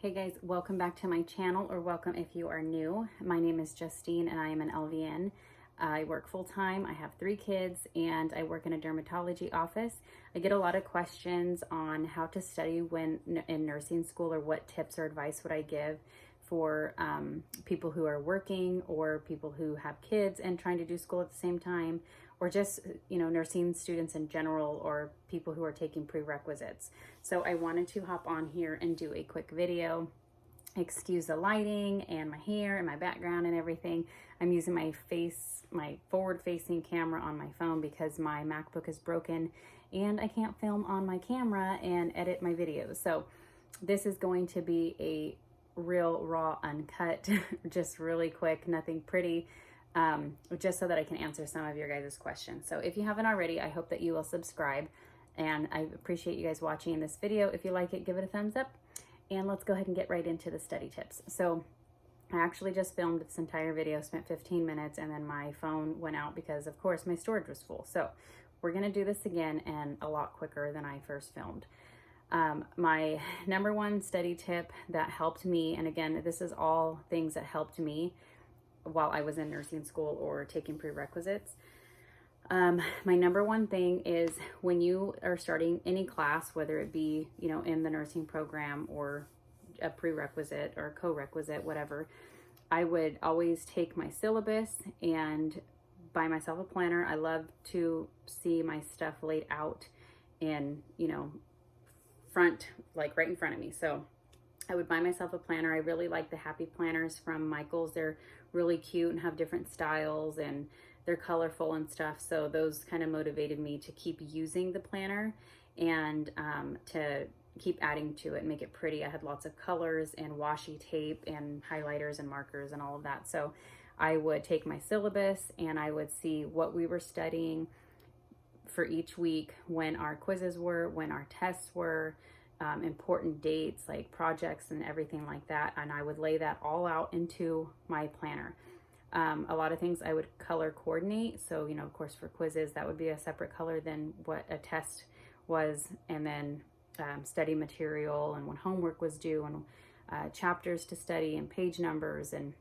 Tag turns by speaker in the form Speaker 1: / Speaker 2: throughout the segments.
Speaker 1: Hey guys, welcome back to my channel, or welcome if you are new. My name is Justine and I am an LVN. I work full-time, I have 3 kids, and I work in a dermatology office. I get a lot of questions on how to study when in nursing school, or what tips or advice would I give for people who are working, or people who have kids and trying to do school at the same time, or just, nursing students in general, or people who are taking prerequisites. So I wanted to hop on here and do a quick video. Excuse the lighting and my hair and my background and everything. I'm using my forward-facing camera on my phone because my MacBook is broken and I can't film on my camera and edit my videos. So this is going to be a real raw, uncut, just really quick, nothing pretty, just so that I can answer some of your guys' questions. So if you haven't already, I hope that you will subscribe, and I appreciate you guys watching this video. If you like it, give it a thumbs up, and let's go ahead and get right into the study tips. So I actually just filmed this entire video, spent 15 minutes, and then my phone went out because of course my storage was full. So we're gonna do this again, and a lot quicker than I first filmed. My number one study tip that helped me, and again, this is all things that helped me while I was in nursing school or taking prerequisites. My number one thing is, when you are starting any class, whether it be, in the nursing program or a prerequisite or co-requisite, whatever, I would always take my syllabus and buy myself a planner. I love to see my stuff laid out in, front, like right in front of me. So I would buy myself a planner. I really like the Happy Planners from Michael's. They're really cute and have different styles, and they're colorful and stuff. So those kind of motivated me to keep using the planner and to keep adding to it and make it pretty. I had lots of colors and washi tape and highlighters and markers and all of that. So I would take my syllabus and I would see what we were studying for each week, when our quizzes were, when our tests were, important dates like projects and everything like that. And I would lay that all out into my planner. A lot of things I would color coordinate. So, of course, for quizzes, that would be a separate color than what a test was. And then study material, and when homework was due, and chapters to study, and page numbers, and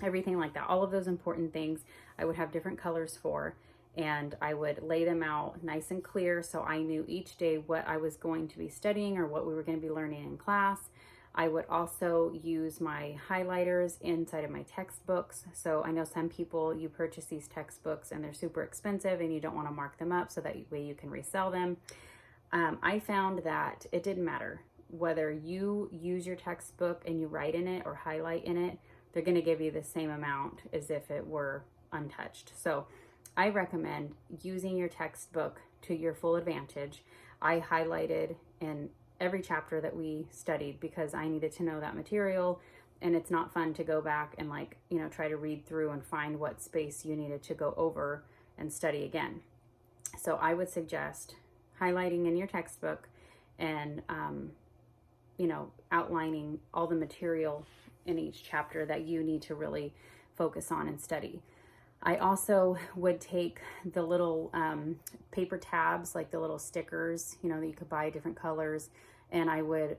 Speaker 1: everything like that. All of those important things I would have different colors for, and I would lay them out nice and clear, so I knew each day what I was going to be studying or what we were going to be learning in class. I would also use my highlighters inside of my textbooks. So I know some people, you purchase these textbooks and they're super expensive and you don't want to mark them up, so that way you can resell them. I found that it didn't matter whether you use your textbook and you write in it or highlight in it, they're going to give you the same amount as if it were untouched. So I recommend using your textbook to your full advantage. I highlighted in every chapter that we studied because I needed to know that material, and it's not fun to go back and try to read through and find what space you needed to go over and study again. So I would suggest highlighting in your textbook and outlining all the material in each chapter that you need to really focus on and study. I also would take the little paper tabs, like the little stickers, that you could buy different colors, and I would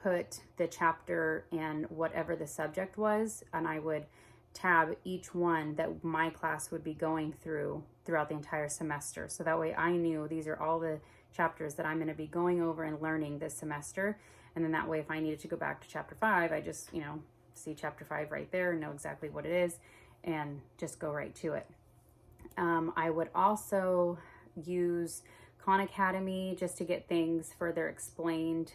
Speaker 1: put the chapter and whatever the subject was, and I would tab each one that my class would be going through throughout the entire semester. So that way I knew these are all the chapters that I'm going to be going over and learning this semester. And then that way, if I needed to go back to chapter 5, I just, see chapter 5 right there, know exactly what it is, and just go right to it. I would also use Khan Academy just to get things further explained.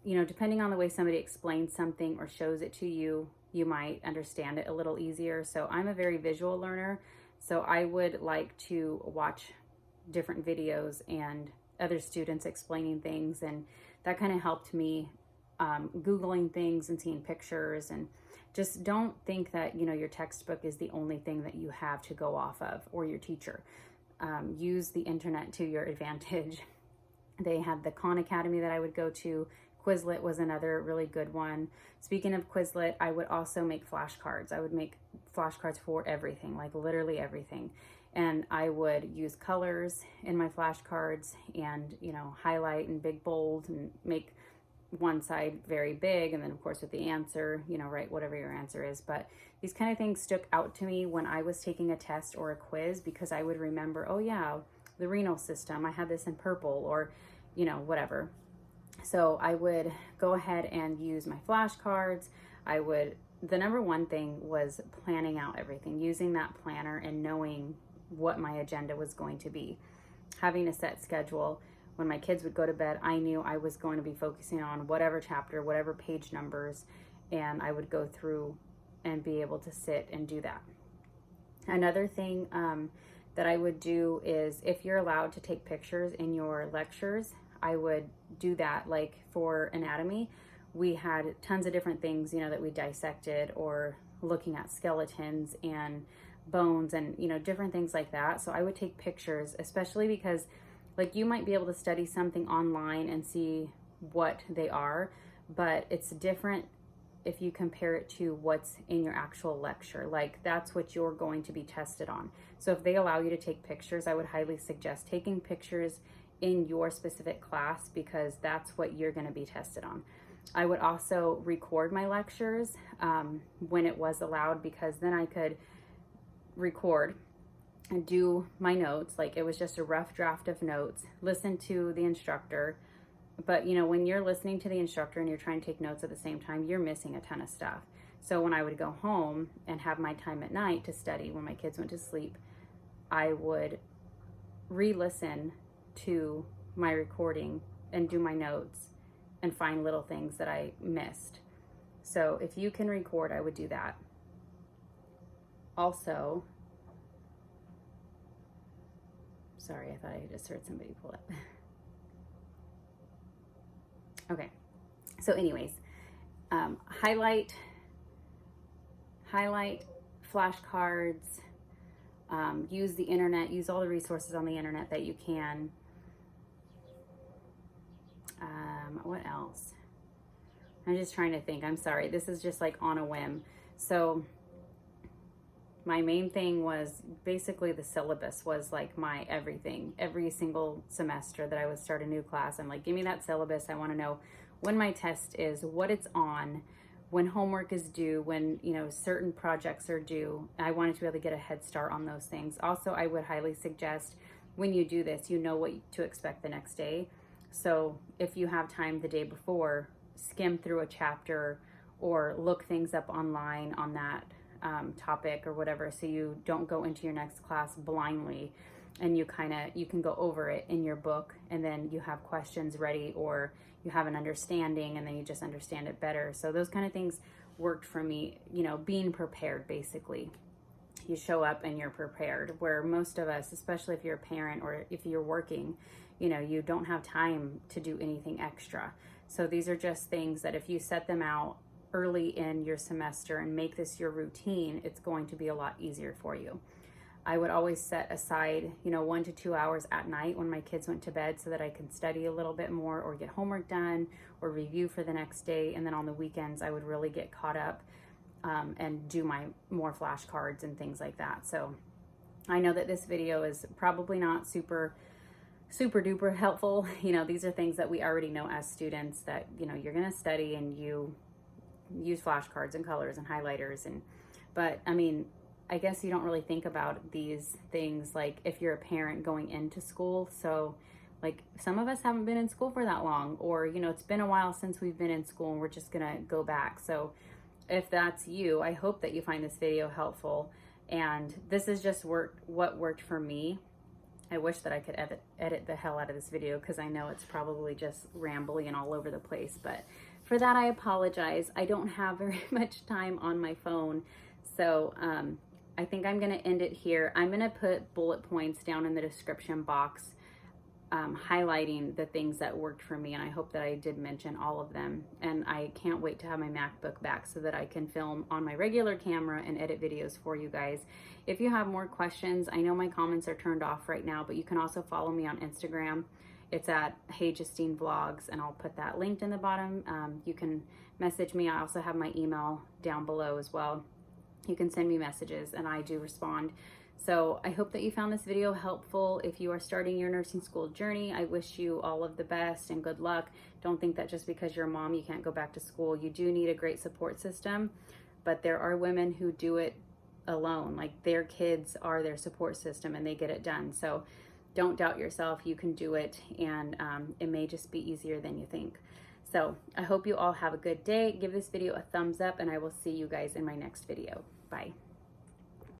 Speaker 1: Depending on the way somebody explains something or shows it to you, you might understand it a little easier. So I'm a very visual learner, so I would like to watch different videos and other students explaining things, and that kind of helped me, Googling things and seeing pictures. And just don't think that, your textbook is the only thing that you have to go off of, or your teacher. Use the internet to your advantage. They had the Khan Academy that I would go to. Quizlet was another really good one. Speaking of Quizlet, I would also make flashcards. I would make flashcards for everything, like literally everything. And I would use colors in my flashcards and, highlight and big bold and make one side very big, and then of course with the answer, you know, write whatever your answer is. But these kind of things stuck out to me when I was taking a test or a quiz, because I would remember, oh yeah, the renal system, I had this in purple, or, you know, whatever. So I would go ahead and use my flashcards. The number one thing was planning out everything, using that planner and knowing what my agenda was going to be, having a set schedule. When my kids would go to bed, I knew I was going to be focusing on whatever chapter, whatever page numbers, and I would go through and be able to sit and do that. Another thing that I would do is, if you're allowed to take pictures in your lectures, I would do that. Like for anatomy, we had tons of different things, you know, that we dissected, or looking at skeletons and bones and, you know, different things like that. So I would take pictures, especially because like you might be able to study something online and see what they are, but it's different if you compare it to what's in your actual lecture. Like that's what you're going to be tested on. So if they allow you to take pictures, I would highly suggest taking pictures in your specific class, because that's what you're going to be tested on. I would also record my lectures when it was allowed, because then I could record and do my notes. Like it was just a rough draft of notes, listen to the instructor. But you know, when you're listening to the instructor and you're trying to take notes at the same time, you're missing a ton of stuff. So when I would go home and have my time at night to study, when my kids went to sleep, I would re-listen to my recording and do my notes and find little things that I missed. So if you can record, I would do that. Also, sorry, I thought I just heard somebody pull up. Okay, so anyways, highlight flashcards, use the internet, use all the resources on the internet that you can. What else? I'm just trying to think. I'm sorry. This is just like on a whim. So my main thing was basically the syllabus was like my everything. Every single semester that I would start a new class, I'm like, give me that syllabus. I want to know when my test is, what it's on, when homework is due, when, you know, certain projects are due. I wanted to be able to get a head start on those things. Also, I would highly suggest when you do this, you know what to expect the next day. So if you have time the day before, skim through a chapter or look things up online on that topic or whatever, so you don't go into your next class blindly, and you can go over it in your book, and then you have questions ready, or you have an understanding and then you just understand it better. So those kind of things worked for me, you know, being prepared. Basically, you show up and you're prepared, where most of us, especially if you're a parent or if you're working, you know, you don't have time to do anything extra. So these are just things that if you set them out early in your semester and make this your routine, it's going to be a lot easier for you. I would always set aside, you know, 1 to 2 hours at night when my kids went to bed, so that I could study a little bit more or get homework done or review for the next day. And then on the weekends, I would really get caught up and do my more flashcards and things like that. So I know that this video is probably not super duper helpful. You know, these are things that we already know as students, that, you know, you're going to study and you use flashcards and colors and highlighters. But I mean, I guess you don't really think about these things like if you're a parent going into school. So like some of us haven't been in school for that long, or, you know, it's been a while since we've been in school and we're just gonna go back. So if that's you, I hope that you find this video helpful. And this is just what worked for me. I wish that I could edit the hell out of this video, because I know it's probably just rambly and all over the place. But for that, I apologize. I don't have very much time on my phone. So I think I'm going to end it here. I'm going to put bullet points down in the description box, highlighting the things that worked for me. And I hope that I did mention all of them. And I can't wait to have my MacBook back so that I can film on my regular camera and edit videos for you guys. If you have more questions, I know my comments are turned off right now, but you can also follow me on Instagram. It's at Hey Justine Vlogs, and I'll put that linked in the bottom. You can message me. I also have my email down below as well. You can send me messages and I do respond. So I hope that you found this video helpful. If you are starting your nursing school journey, I wish you all of the best and good luck. Don't think that just because you're a mom, you can't go back to school. You do need a great support system, but there are women who do it alone. Like their kids are their support system and they get it done. So don't doubt yourself. You can do it, and it may just be easier than you think. So I hope you all have a good day. Give this video a thumbs up, and I will see you guys in my next video. Bye.